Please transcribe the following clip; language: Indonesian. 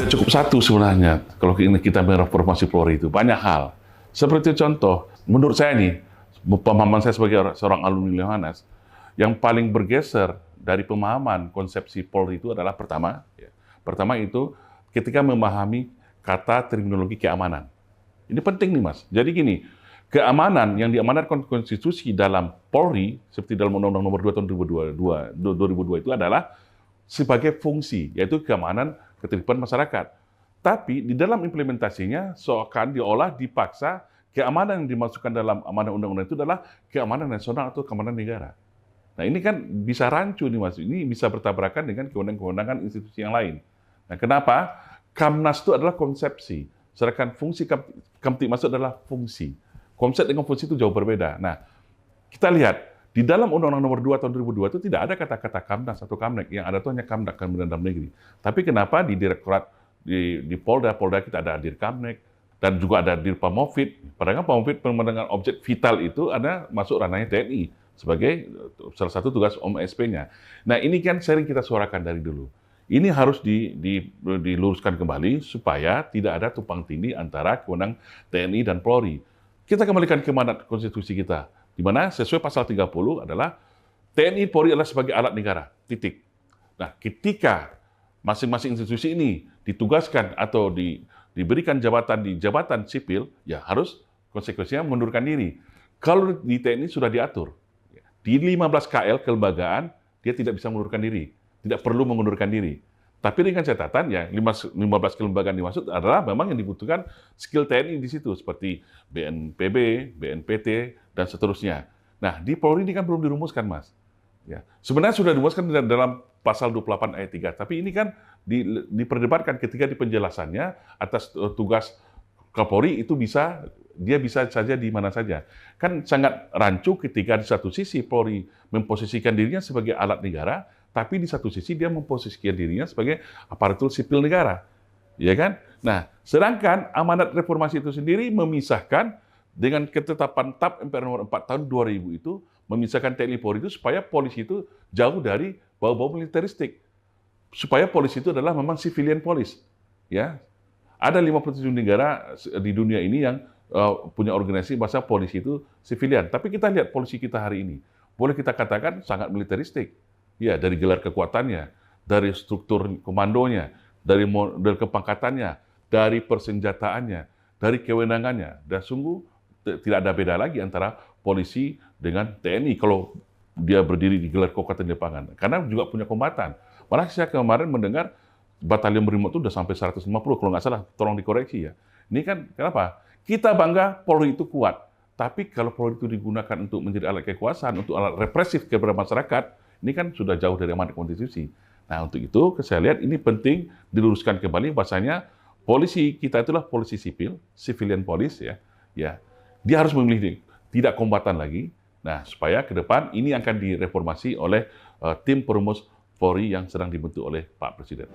Tidak cukup satu sebenarnya, kalau kita mereformasi Polri itu, banyak hal. Seperti contoh, menurut saya nih, pemahaman saya sebagai seorang alumni Lemhanas, yang paling bergeser dari pemahaman konsepsi Polri itu adalah pertama itu ketika memahami kata terminologi keamanan. Ini penting nih Mas. Jadi gini, keamanan yang diamanatkan konstitusi dalam Polri, seperti dalam Undang-Undang Nomor 2 Tahun 2002 itu adalah sebagai fungsi, yaitu keamanan ketertiban masyarakat. Tapi di dalam implementasinya seakan diolah dipaksa keamanan yang dimasukkan dalam amanah undang-undang itu adalah keamanan nasional atau keamanan negara. Nah ini kan bisa rancu nih Mas, ini bisa bertabrakan dengan kewenangan-kewenangan institusi yang lain. Nah kenapa? Kamnas itu adalah konsepsi, sedangkan fungsi Kamtibmas adalah fungsi. Konsep dengan fungsi itu jauh berbeda. Nah kita lihat, di dalam Undang-Undang Nomor 2 Tahun 2002 itu tidak ada kata-kata Kamnas atau Kamnek, yang ada itu hanya Kamdak, Kementerian Dalam Negeri. Tapi kenapa di Direktorat, di Polda kita ada Dirkamnek, dan juga ada Dirpamofid. Padahal Pamofid pemenangan objek vital itu ada masuk ranahnya TNI sebagai salah satu tugas OMSP-nya. Nah ini kan sering kita suarakan dari dulu. Ini harus diluruskan kembali supaya tidak ada tumpang tindih antara kewenangan TNI dan Polri. Kita kembalikan ke mandat konstitusi kita, di mana sesuai pasal 30 adalah TNI Polri adalah sebagai alat negara, titik. Nah, ketika masing-masing institusi ini ditugaskan atau diberikan jabatan di jabatan sipil, ya harus konsekuensinya mengundurkan diri. Kalau di TNI sudah diatur, di 15 KL kelembagaan, dia tidak bisa mengundurkan diri, tidak perlu mengundurkan diri. Tapi dengan catatan, ya 15 kelembagaan dimaksud adalah memang yang dibutuhkan skill TNI di situ, seperti BNPB, BNPT, dan seterusnya. Nah, di Polri ini kan belum dirumuskan, Mas. Ya. Sebenarnya sudah dirumuskan dalam pasal 28 ayat 3, tapi ini kan diperdebatkan ketika di penjelasannya atas tugas Kapolri itu dia bisa saja di mana saja. Kan sangat rancu ketika di satu sisi Polri memposisikan dirinya sebagai alat negara, tapi di satu sisi dia memposisikan dirinya sebagai aparatur sipil negara. Ya kan? Nah, sedangkan amanat reformasi itu sendiri memisahkan dengan ketetapan TAP MPR nomor 4 tahun 2000 itu memisahkan TNI Polri itu supaya polisi itu jauh dari bau-bau militeristik. Supaya polisi itu adalah memang civilian police. Ya. Ada 57 negara di dunia ini yang punya organisasi bahasa polisi itu civilian. Tapi kita lihat polisi kita hari ini, boleh kita katakan sangat militeristik. Ya, dari gelar kekuatannya, dari struktur komandonya, dari model kepangkatannya, dari persenjataannya, dari kewenangannya. Dan sungguh tidak ada beda lagi antara polisi dengan TNI kalau dia berdiri di gelar kekuatan di lapangan. Karena juga punya kombatan. Malah saya kemarin mendengar Batalion Brimob itu sudah sampai 150, kalau nggak salah, tolong dikoreksi ya. Ini kan kenapa? Kita bangga Polri itu kuat. Tapi kalau Polri itu digunakan untuk menjadi alat kekuasaan, untuk alat represif kepada masyarakat, ini kan sudah jauh dari amanat konstitusi. Nah, untuk itu saya lihat ini penting diluruskan kembali bahasanya polisi kita itulah polisi sipil, civilian police ya. Ya. Dia harus memilih tidak kombatan lagi. Nah, supaya ke depan ini akan direformasi oleh tim perumus Polri yang sedang dibentuk oleh Pak Presiden.